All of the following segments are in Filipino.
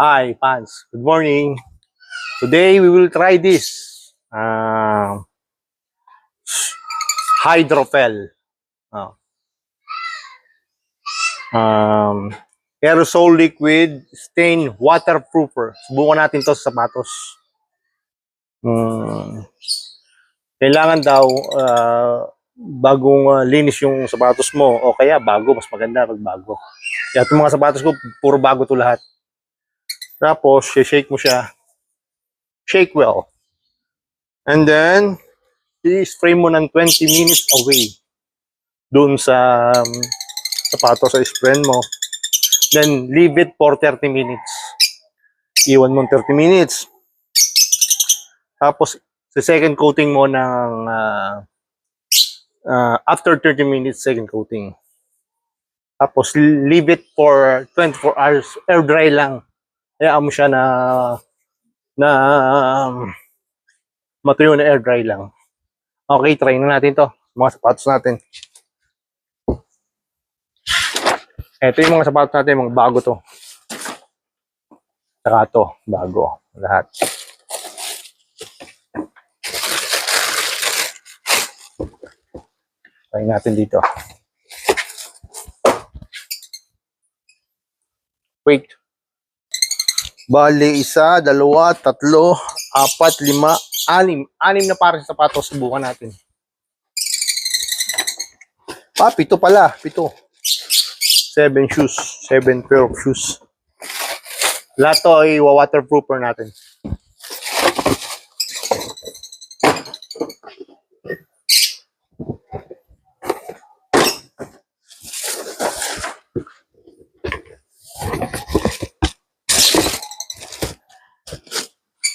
Hi, fans. Good morning. Today we will try this hydrofel. Uh, um, Aerosol liquid stain waterproofer. Subukan natin to sa sapatos. Kailangan daw bagong linis yung sapatos mo o kaya bago, mas maganda pag bago. Kaya itong mga sapatos ko, puro bago to lahat. Tapos, shake mo siya. Shake well. And then, i-spray mo ng 20 minutes away doon sa sapatos sa sprain mo. Then, leave it for 30 minutes. Iwan mo 30 minutes. Tapos, sa second coating mo ng after 30 minutes, second coating. Tapos, leave it for 24 hours. Air dry lang. Hayaan mo siya na matuyo na air dry lang. Okay, try na natin to. Mga sapatos natin. Ito yung mga sapatos natin, mga bago to. Saka to, bago. Lahat. Try natin dito. Wait. Bali, 1, 2, 3, 4, 5, 6. 6 na para sa sapatos. Subukan natin. 7 pala. 7. 7 shoes. 7 pair of shoes. Lahat to ay waterproofer natin.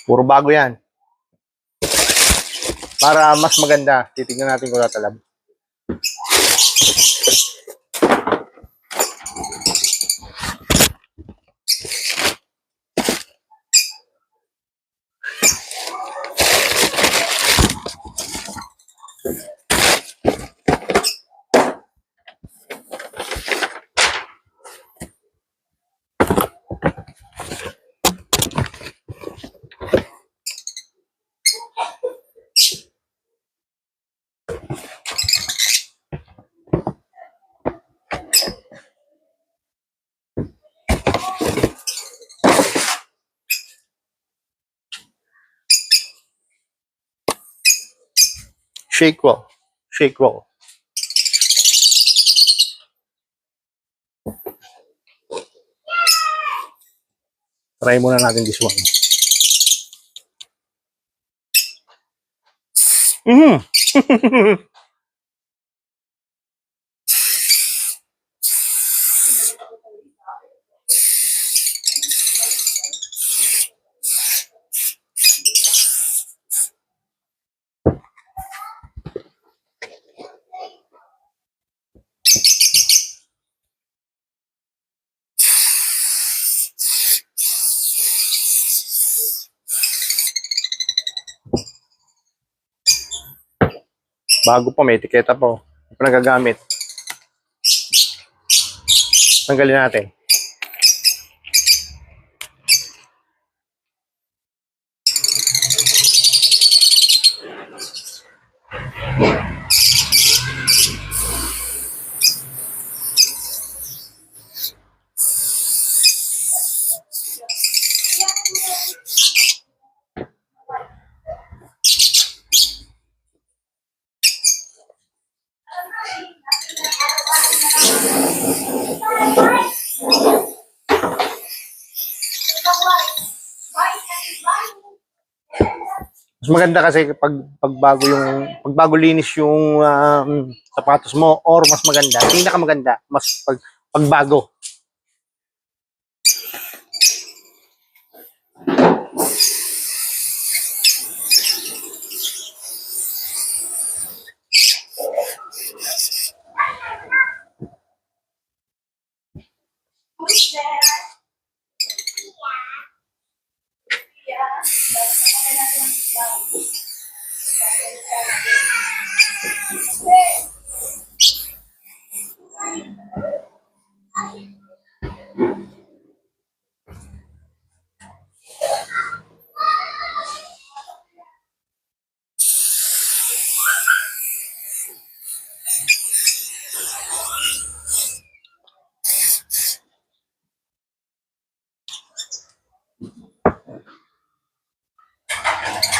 Puro bago yan. Para mas maganda, titignan natin kung tatalab. Shake well. Shake well. Try muna natin this one. Bago pa, may etiketa pa. Hindi pa nagagamit. Tanggalin natin. Mas maganda kasi pag bago linis yung sapatos mo, or mas maganda, pinakamaganda, mas pag bago.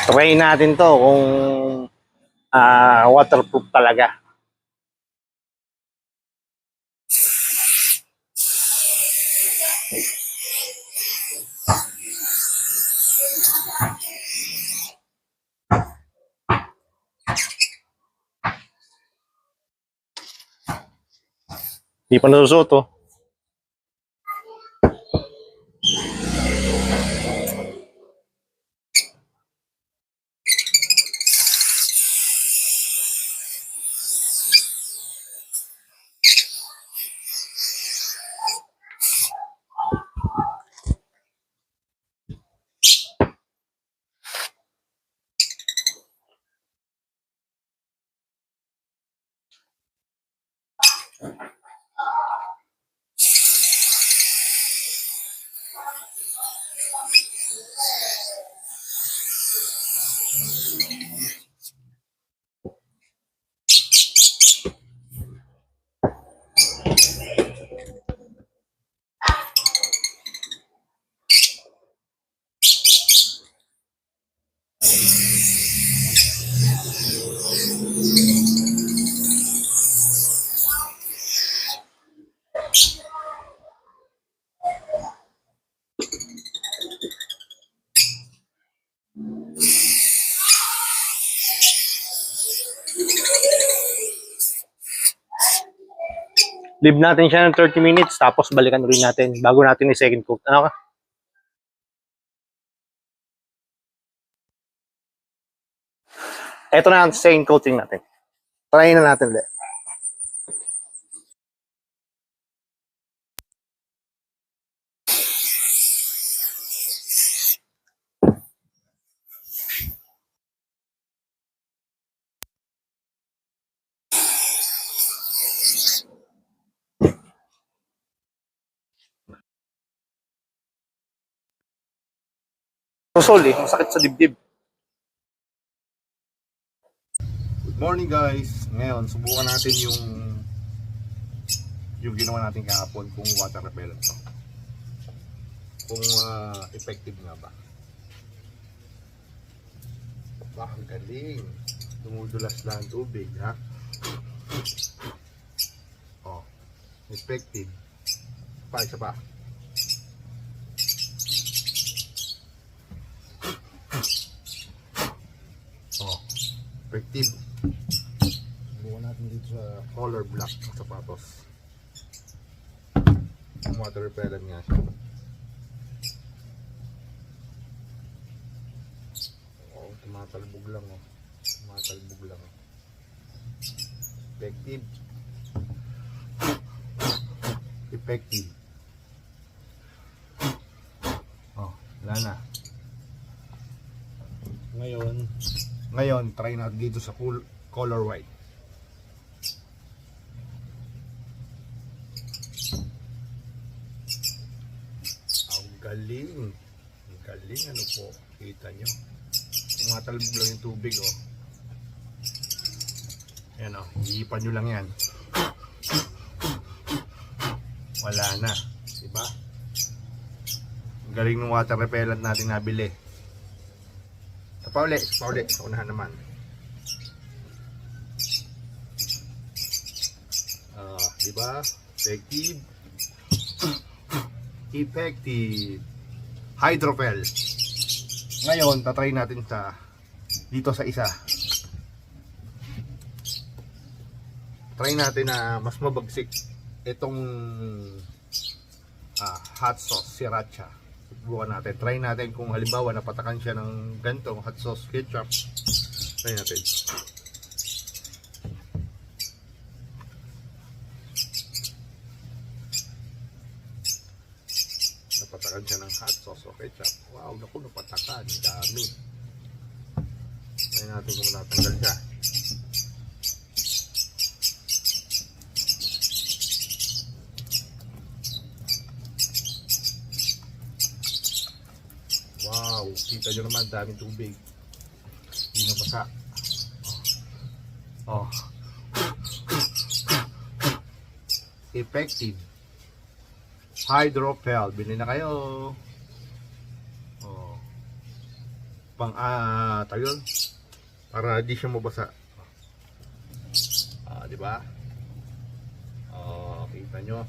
Try natin to kung waterproof talaga. Hindi pa nasusuot oh. Leave natin siya ng 30 minutes tapos balikan ulit natin bago natin i-second coat. Ano ka? Ito na ang second coating natin. Try na natin ulit. Susol eh, masakit sa dibdib. Good morning guys. Ngayon, subukan natin yung ginawa natin kahapon kung water repellent to. Kung effective nga ba. Ang galing. Tumudulas lang ang tubig, ha? Oh, effective. Isa pa. Oh, effective. Bukan natin dito sa color black ng sapatos. Water repellent nga siya. Oh, tumatalbog lang oh. Tumatalbog lang. Effective. Effective. Oh, wala na. Ngayon, try natin dito sa color white. Ang galing. Ang galing, ano po. Kita nyo. Tumatalbog lang yung tubig, oh. Ayan, oh. Iipan nyo lang yan. Wala na. Diba? Ang galing ng water repellent natin nabili. Sa pauli, sa unahan naman. Diba? Effective. Effective. Hydropel. Ngayon, tatry natin dito sa isa. Try natin na mas mabagsik itong hot sauce, sriracha. Subukan natin. Try natin kung halimbawa napatakan siya ng gantong hot sauce ketchup. Try natin. Napatakan siya ng hot sauce o ketchup. Wow, naku, napatakan. Dami. Try natin kung natanggal siya. Wow, kita nyo naman, daming tubig. Hindi na basa. Oh. Effective. Hydropel. Bili na kayo. Oh. pang tayo para di siya mabasa. Di ba? Kita nyo.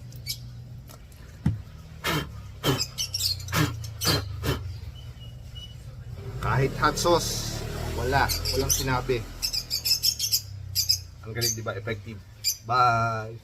Kahit hot sauce, walang sinabi. Ang galing, di ba? Effective. Bye!